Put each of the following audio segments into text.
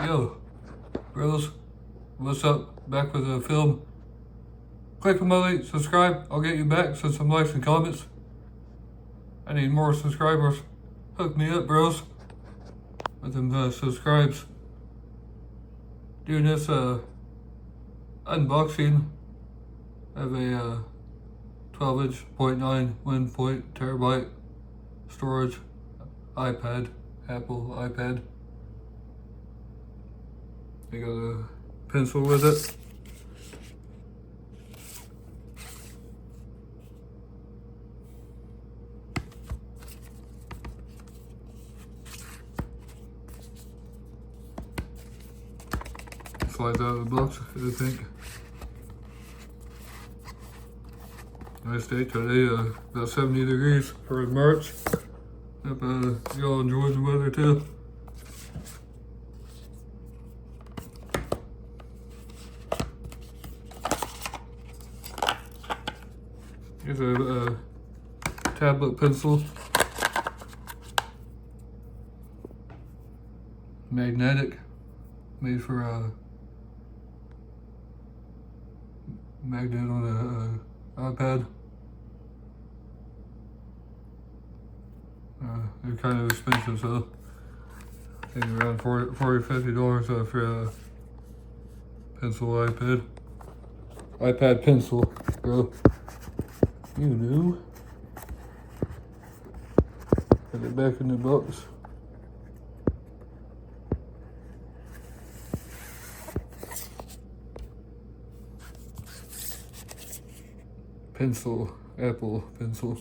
Yo, bros, what's up? Back with a film. Click on my link, subscribe. I'll get you back. Send some likes and comments. I need more subscribers. Hook me up, bros, with them subscribes. Doing this unboxing of a 12-inch 0.9 1 terabyte storage iPad, Apple iPad. I got a pencil with it. Slides out of the box, I think. Nice day today, about 70 degrees for March. Hope y'all enjoying the weather too. Here's a tablet pencil. Magnetic. Made for a magnet on a iPad. They're kind of expensive, so I think around $40-50 for a pencil iPad pencil, bro. You knew. Put it back in the box. Pencil, Apple pencil.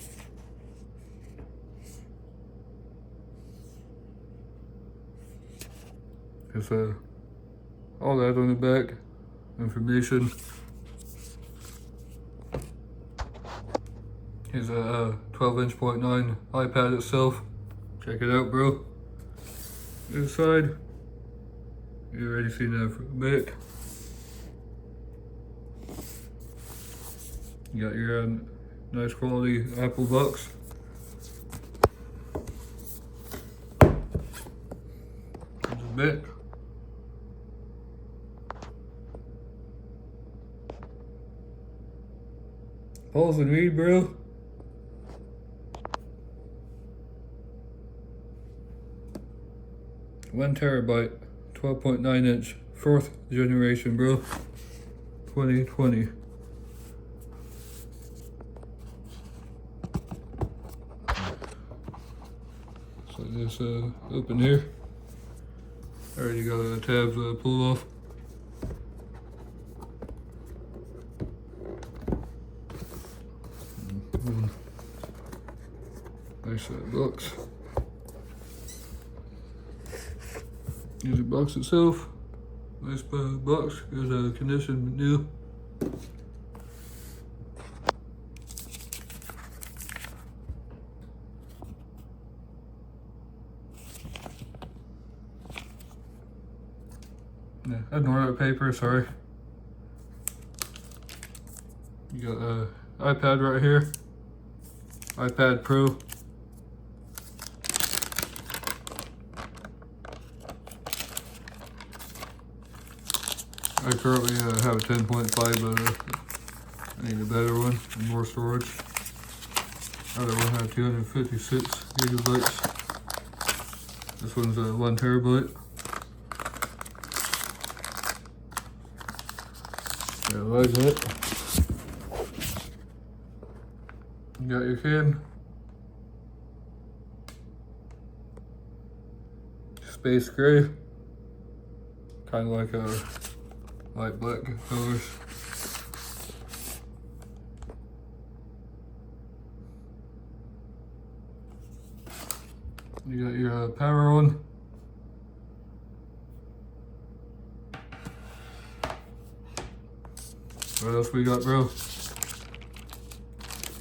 It's all that on the back, information. Here's a 12-inch 0.9 iPad itself. Check it out, bro. This side, you already seen that from the back. You got your nice quality Apple box. There's the back. Pause and read, bro. One terabyte, 12.9 inch, 4th generation, bro. 2020. So this open here. Already got the tabs pulled off. Nice box. Here's the box itself. Nice box. Here's a condition new. Yeah, ignore that paper, sorry. You got iPad right here. iPad Pro. I currently have a 10.5, but I need a better one and more storage. Other one had 256 gigabytes. This one's 1 terabyte. Yeah, like that. You got your can. Space gray. Kind of like a light black colors. You got your power on. What else we got, bro?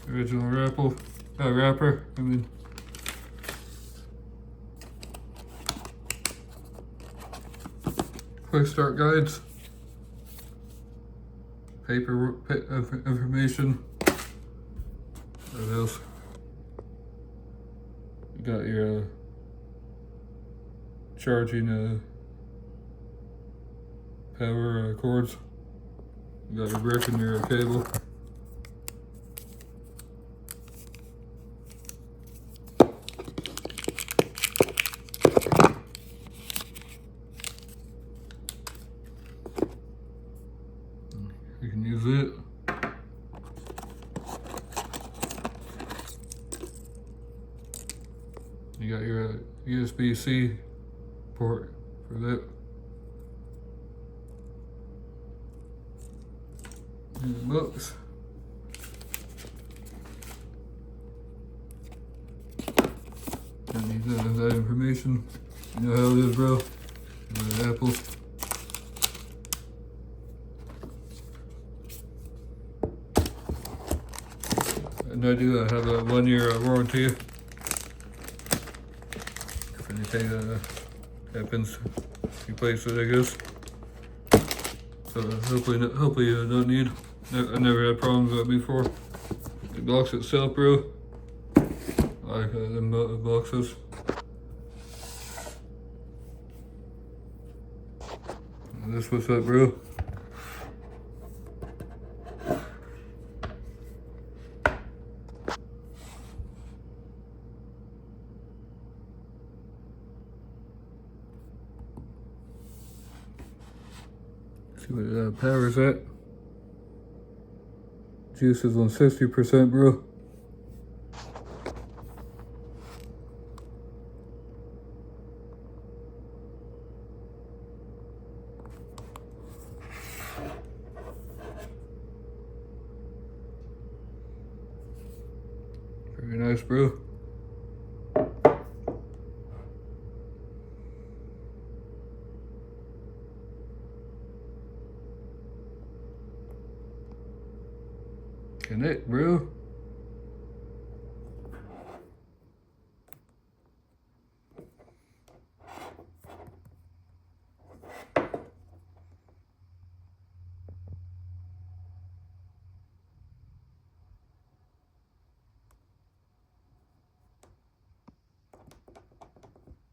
Original wrapper. I mean, quick start guides. Paper information. What else? You got your charging power cords. You got your brick and your cable. You can use it. You got your USB-C port for that. In the box. Don't need that information. You know how it is, bro. Apple. And I do have a 1-year warranty. If anything happens, replace it, I guess. So hopefully you don't need. I never had problems with it before. The box itself, bro. I like them boxes. And this what's up, bro. See what power's at. Juice is on 60%, bro. Very nice, bro. Connect, bro.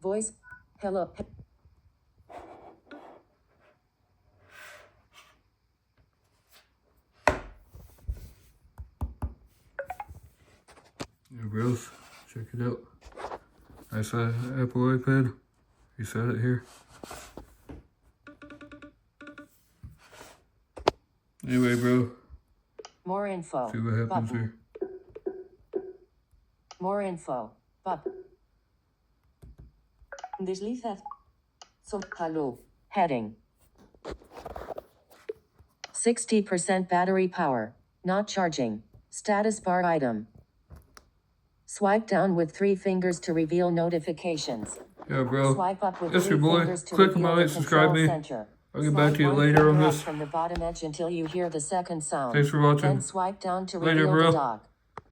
Voice. Hello. Yeah, bros, check it out. Nice Apple iPad. You said it here. Anyway, bro. More info. See what happens button. here. More info. Button. Desliza. So, hello. Heading. 60% battery power. Not charging. Status bar item. Swipe down with 3 fingers to reveal notifications. Yeah, bro. Swipe up with That's 3 your boy. fingers to Click reveal on my the link, subscribe control me. center. I'll get back to you Swipe later on one finger up this. from the bottom edge until you hear the second sound. Thanks for watching. Then swipe down to Later, reveal bro. the dock.